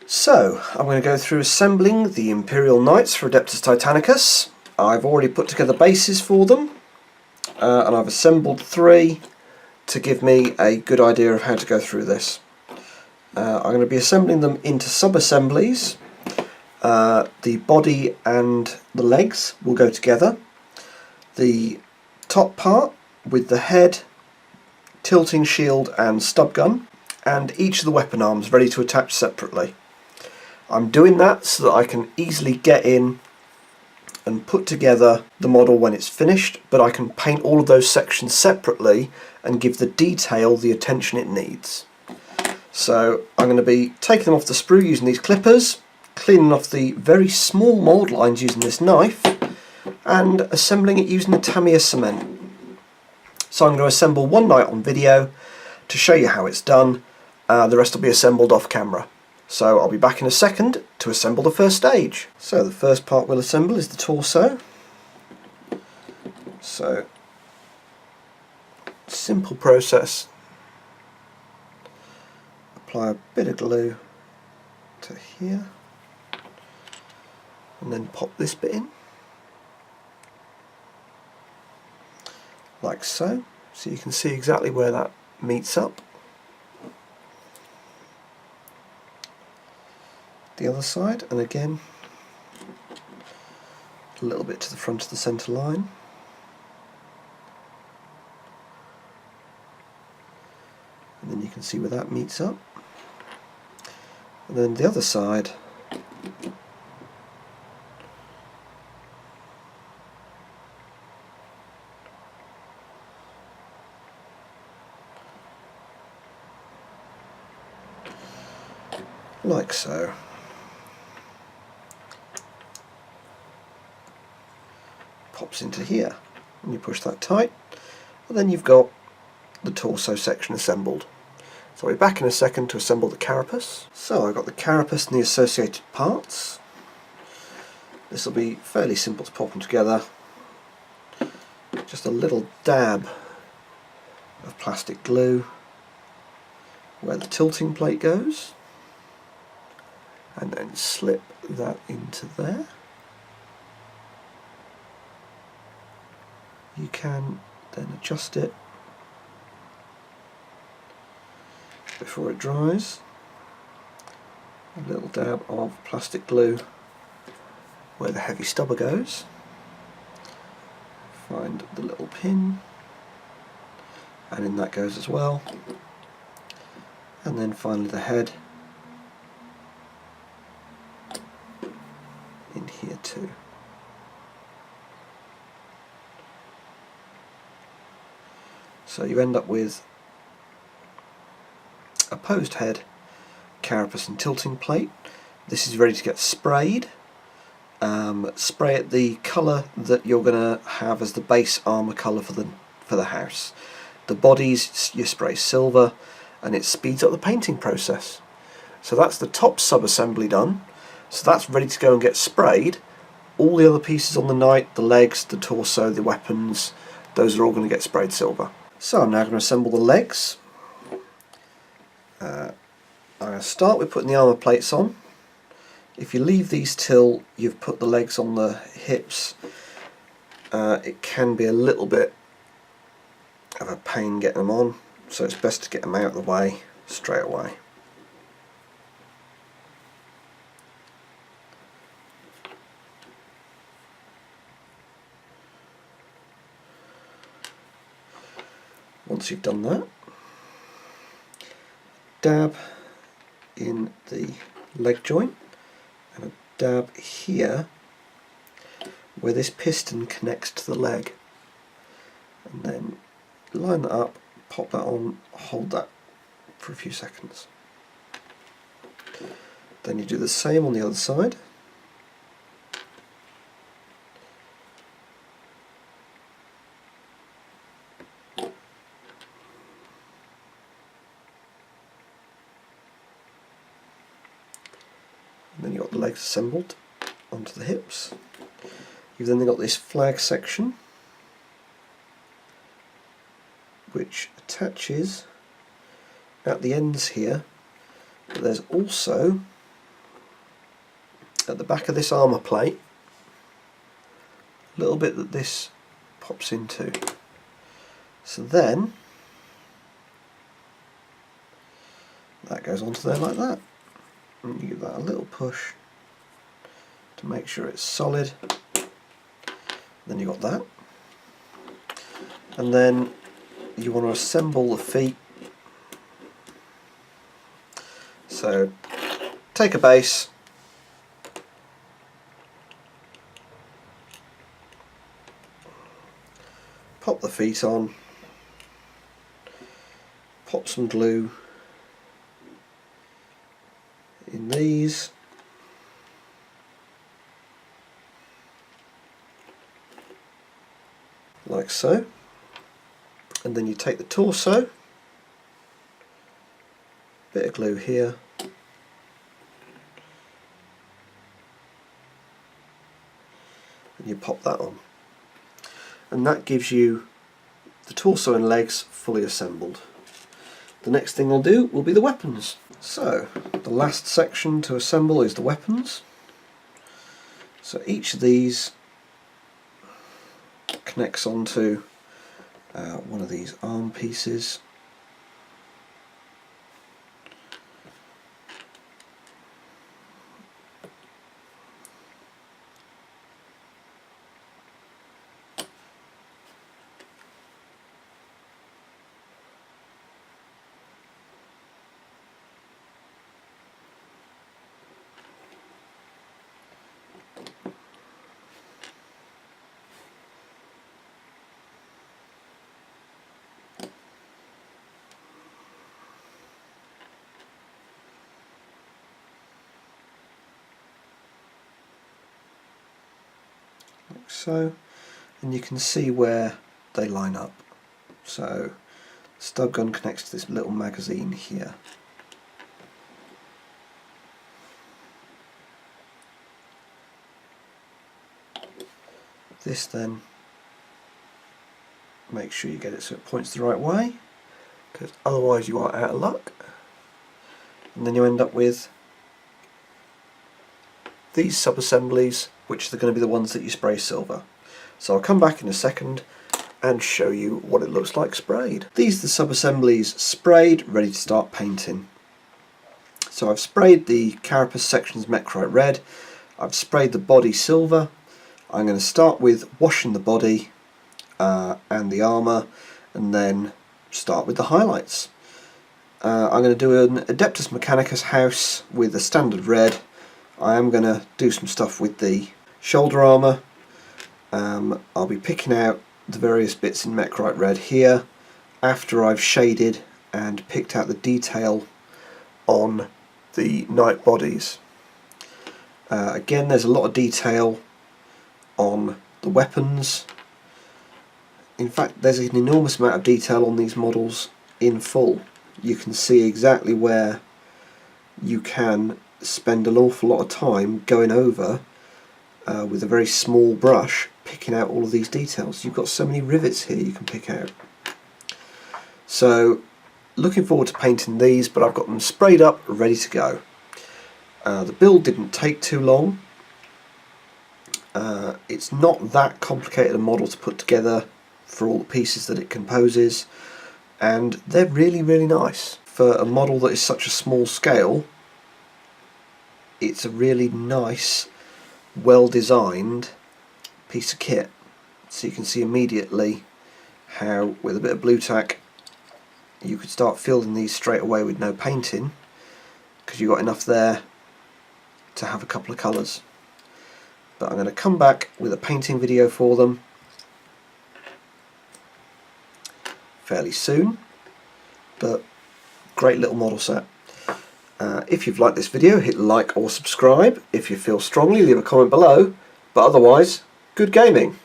So, I'm going to go through assembling the Imperial Knights for Adeptus Titanicus. I've already put together bases for them, and I've assembled 3 to give me a good idea of how to go through this. I'm going to be assembling them into sub-assemblies. The body and the legs will go together. The top part with the head, tilting shield and stub gun, and each of the weapon arms ready to attach separately. I'm doing that so that I can easily get in and put together the model when it's finished, but I can paint all of those sections separately and give the detail the attention it needs. So I'm going to be taking them off the sprue using these clippers, cleaning off the very small mould lines using this knife, and assembling it using the Tamiya cement. So I'm going to assemble one knight on video to show you how it's done. The rest will be assembled off camera. So I'll be back in a second to assemble the first stage. So the first part we'll assemble is the torso. So, simple process. Apply a bit of glue to here, and then pop this bit in, like so. So you can see exactly where that meets up. The other side, and again a little bit to the front of the centre line, and then you can see where that meets up, and then the other side like so. Pops into here, and you push that tight, and then you've got the torso section assembled. So I'll be back in a second to assemble the carapace. So I've got the carapace and the associated parts. This will be fairly simple to pop them together. Just a little dab of plastic glue where the tilting plate goes, and then slip that into there. You can then adjust it before it dries. A little dab of plastic glue where the heavy stubber goes. Find the little pin, and in that goes as well. And then finally the head in here too. So you end up with a posed head, carapace and tilting plate. This is ready to get sprayed. Spray it the colour that you're going to have as the base armour colour for the house. The bodies you spray silver, and it speeds up the painting process. So that's the top sub-assembly done. So that's ready to go and get sprayed. All the other pieces on the knight, the legs, the torso, the weapons, those are all going to get sprayed silver. So I'm now going to assemble the legs. I'm going to start with putting the armour plates on. If you leave these till you've put the legs on the hips, it can be a little bit of a pain getting them on, so it's best to get them out of the way straight away. Once you've done that, dab in the leg joint and a dab here where this piston connects to the leg, and then line that up, pop that on, hold that for a few seconds. Then you do the same on the other side. And then you've got the legs assembled onto the hips. You've then got this flag section which attaches at the ends here, but there's also at the back of this armour plate, a little bit that this pops into. So then that goes onto there like that, and you give that a little push to make sure it's solid. Then you got that, and then you want to assemble the feet. So take a base, pop the feet on, pop some glue in these, like so, and then you take the torso, bit of glue here, and you pop that on, and that gives you the torso and legs fully assembled. The next thing I'll do will be the weapons. So the last section to assemble is the weapons. So each of these connects onto one of these arm pieces. Like so, and you can see where they line up. So the stub gun connects to this little magazine here. This then, make sure you get it so it points the right way, because otherwise you are out of luck. And then you end up with these sub-assemblies, which are going to be the ones that you spray silver. So I'll come back in a second and show you what it looks like sprayed. These are the sub-assemblies sprayed, ready to start painting. So I've sprayed the carapace sections Mechrite red, I've sprayed the body silver. I'm going to start with washing the body and the armour, and then start with the highlights. I'm going to do an Adeptus Mechanicus house with a standard red. I am going to do some stuff with the shoulder armour. I'll be picking out the various bits in Mechrite red here after I've shaded and picked out the detail on the knight bodies. Again, there's a lot of detail on the weapons. In fact, there's an enormous amount of detail on these models in full. You can see exactly where you can spend an awful lot of time going over with a very small brush, picking out all of these details. You've got so many rivets here you can pick out. So looking forward to painting these, but I've got them sprayed up, ready to go. The build didn't take too long. It's not that complicated a model to put together for all the pieces that it composes, and they're really, really nice. For a model that is such a small scale, it's a really nice, well designed piece of kit. So you can see immediately how with a bit of blue tack you could start filling these straight away with no painting, because you've got enough there to have a couple of colours. But I'm going to come back with a painting video for them fairly soon. But great little model set. If you've liked this video, hit like or subscribe. If you feel strongly, leave a comment below. But otherwise, good gaming.